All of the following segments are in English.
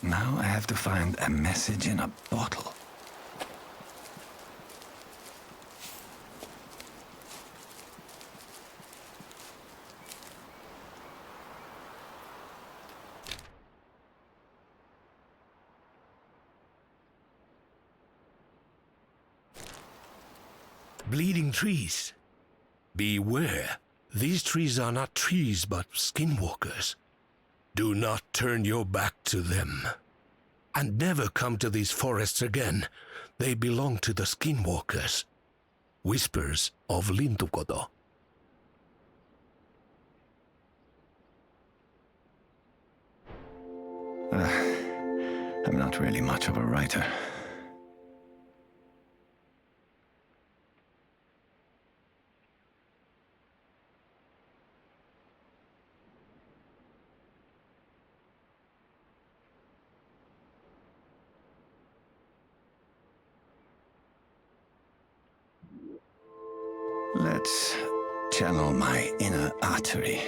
Now I have to find a message in a bottle. Bleeding trees. Beware. These trees are not trees but skinwalkers. Do not turn your back to them. And never come to these forests again. They belong to the skinwalkers. Whispers of Lintukoto. I'm not really much of a writer. Let's channel my inner artery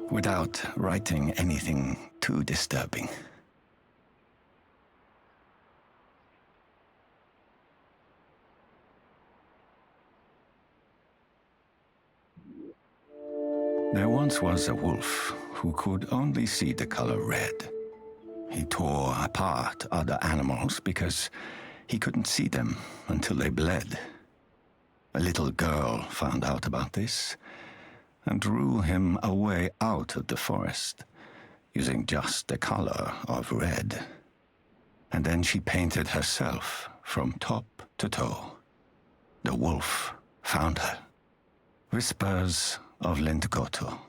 without writing anything too disturbing. There once was a wolf who could only see the color red. He tore apart other animals because he couldn't see them until they bled. A little girl found out about this and drew him a way out of the forest, using just the color of red. And then she painted herself from top to toe. The wolf found her. Whispers of Lintukoto.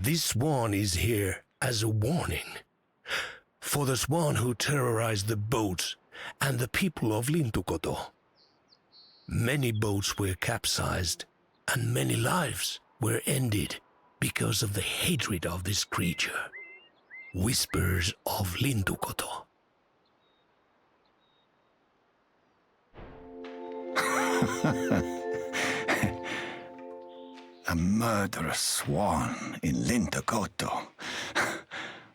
This swan is here as a warning. For the swan who terrorized the boats and the people of Lintukoto. Many boats were capsized and many lives were ended because of the hatred of this creature. Whispers of Lintukoto. A murderous swan in Lintukoto.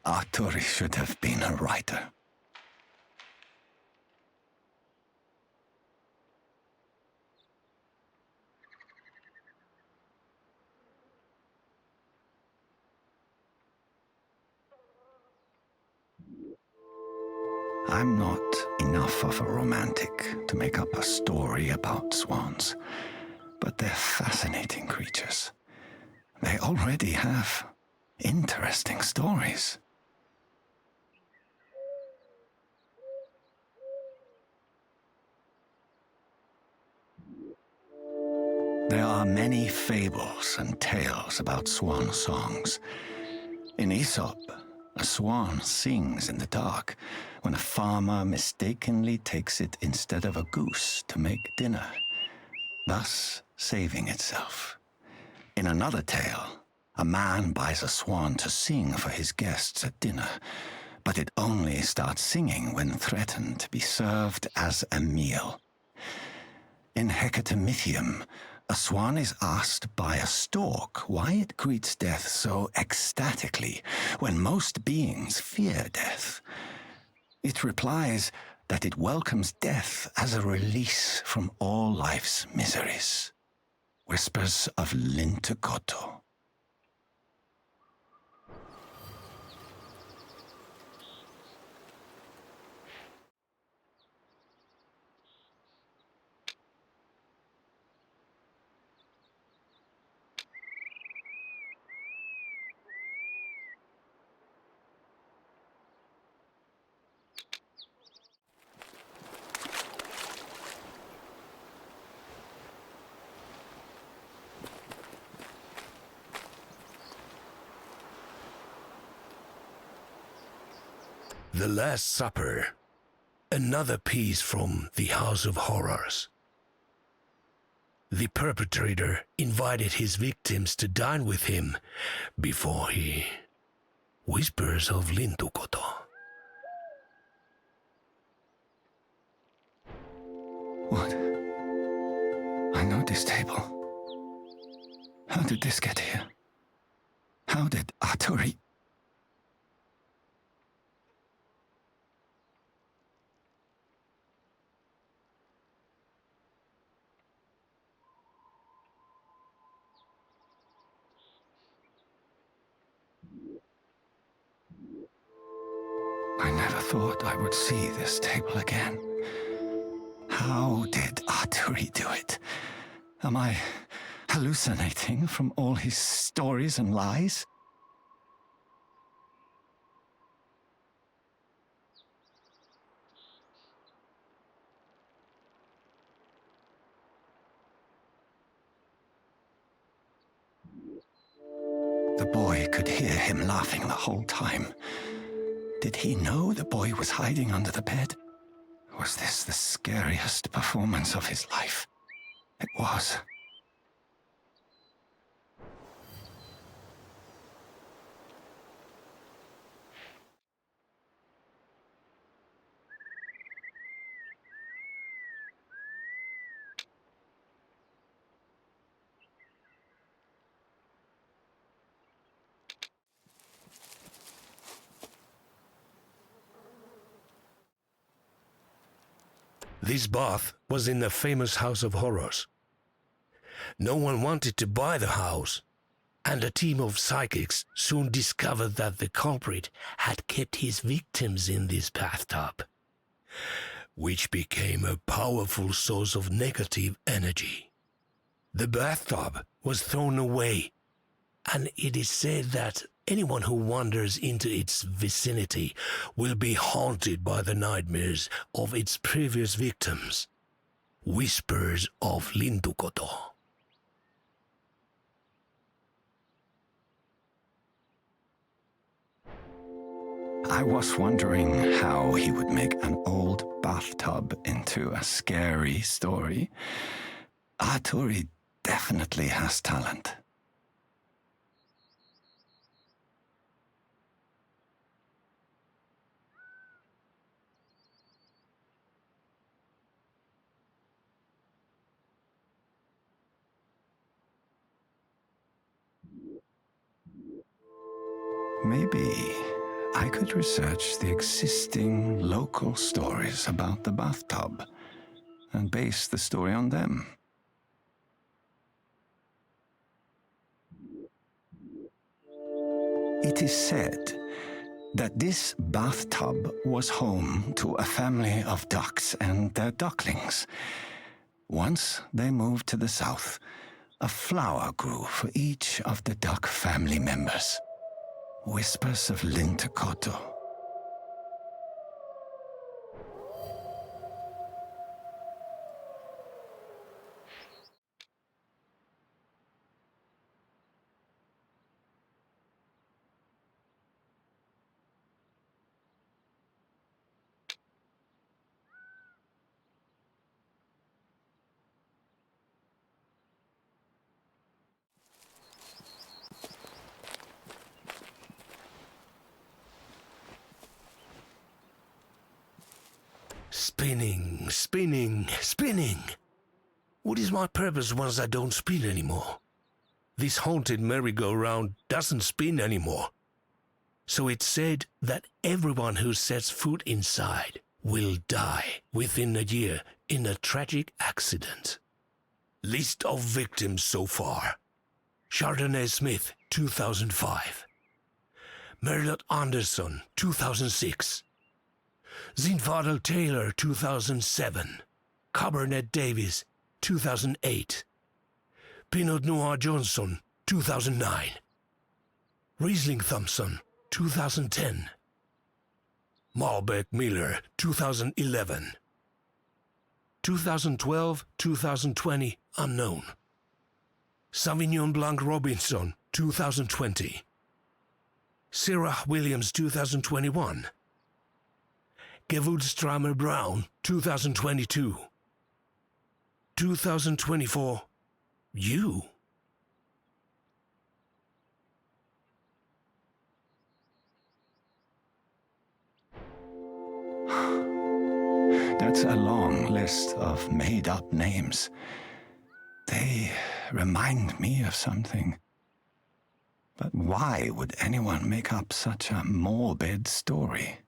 Arturi should have been a writer. I'm not enough of a romantic to make up a story about swans, but they're fascinating creatures. They already have interesting stories. There are many fables and tales about swan songs. In Aesop, a swan sings in the dark when a farmer mistakenly takes it instead of a goose to make dinner, thus saving itself. In another tale, a man buys a swan to sing for his guests at dinner, but it only starts singing when threatened to be served as a meal. In Hecatomythium, a swan is asked by a stork why it greets death so ecstatically when most beings fear death. It replies that it welcomes death as a release from all life's miseries. Whispers of Lintukoto. The Last Supper. Another piece from the House of Horrors. The perpetrator invited his victims to dine with him before he... Whispers of Lintukoto. What? I know this table. How did this get here? How did Arturi... I never thought I would see this table again. How did Arturi do it? Am I hallucinating from all his stories and lies? The boy could hear him laughing the whole time. Did he know the boy was hiding under the bed? Was this the scariest performance of his life? It was. This bath was in the famous House of Horrors. No one wanted to buy the house, and a team of psychics soon discovered that the culprit had kept his victims in this bathtub, which became a powerful source of negative energy. The bathtub was thrown away, and it is said that anyone who wanders into its vicinity will be haunted by the nightmares of its previous victims. Whispers of Lintukoto. I was wondering how he would make an old bathtub into a scary story. Arturi definitely has talent. Maybe I could research the existing local stories about the bathtub and base the story on them. It is said that this bathtub was home to a family of ducks and their ducklings. Once they moved to the south, a flower grew for each of the duck family members. Whispers of Lintukoto. Spinning, spinning, spinning. What is my purpose once I don't spin anymore? This haunted merry-go-round doesn't spin anymore. So it's said that everyone who sets foot inside will die within a year in a tragic accident. List of victims so far. Chardonnay Smith, 2005. Merlot Anderson, 2006. Zinfandel Taylor, 2007. Cabernet Davis, 2008. Pinot Noir Johnson, 2009. Riesling Thompson, 2010. Malbec Miller, 2011. 2012-2020, unknown. Sauvignon Blanc Robinson, 2020. Syrah Williams, 2021. Gewürztraminer Brown, 2022. 2024, you. That's a long list of made-up names. They remind me of something. But why would anyone make up such a morbid story?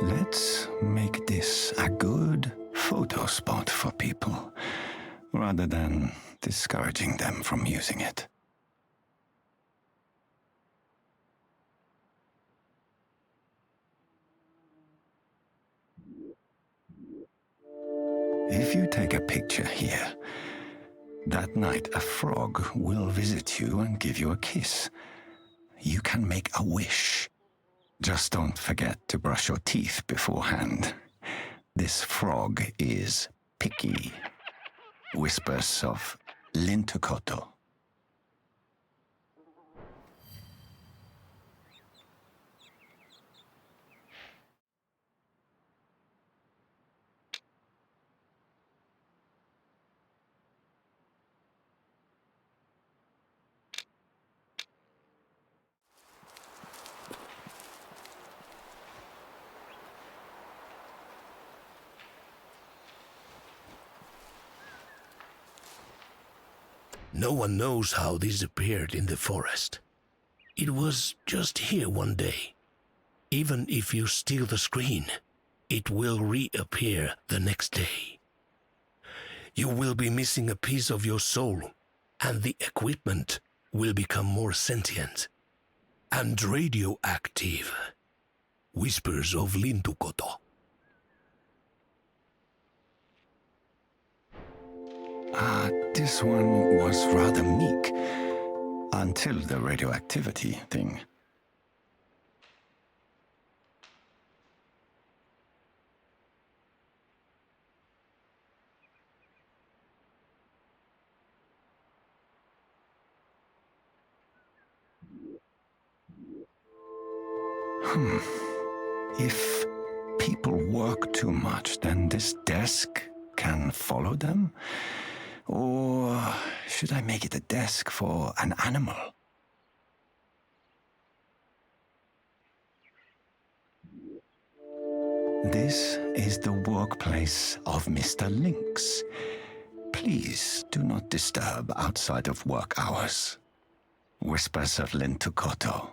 Let's make this a good photo spot for people, rather than discouraging them from using it. If you take a picture here, that night a frog will visit you and give you a kiss. You can make a wish. Just don't forget to brush your teeth beforehand. This frog is picky. Whispers of Lintukoto. No one knows how these appeared in the forest. It was just here one day. Even if you steal the screen, it will reappear the next day. You will be missing a piece of your soul, and the equipment will become more sentient and radioactive. Whispers of Lintukoto. This one was rather meek, until the radioactivity thing. If people work too much, then this desk can follow them? Or should I make it a desk for an animal? This is the workplace of Mr. Lynx. Please do not disturb outside of work hours. Whispers of Lintukoto.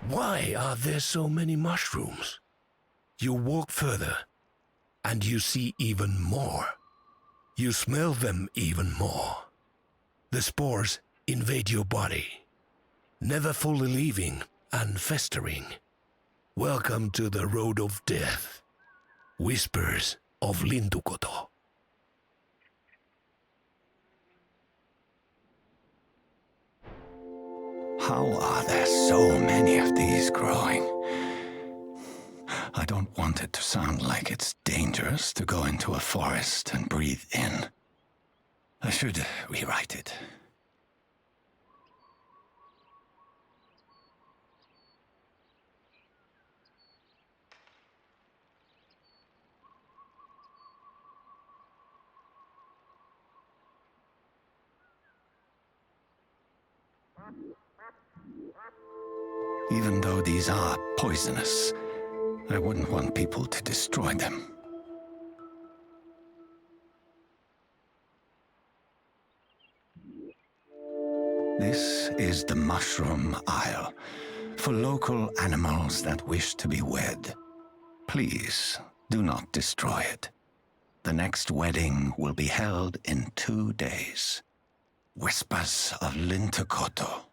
Why are there so many mushrooms? You walk further, and you see even more. You smell them even more. The spores invade your body, never fully leaving and festering. Welcome to the road of death. Whispers of Lintukoto. How are there so many of these growing? I don't want it to sound like it's dangerous to go into a forest and breathe in. I should rewrite it. Even though these are poisonous, I wouldn't want people to destroy them. This is the Mushroom Isle, for local animals that wish to be wed. Please, do not destroy it. The next wedding will be held in 2 days. Whispers of Lintukoto.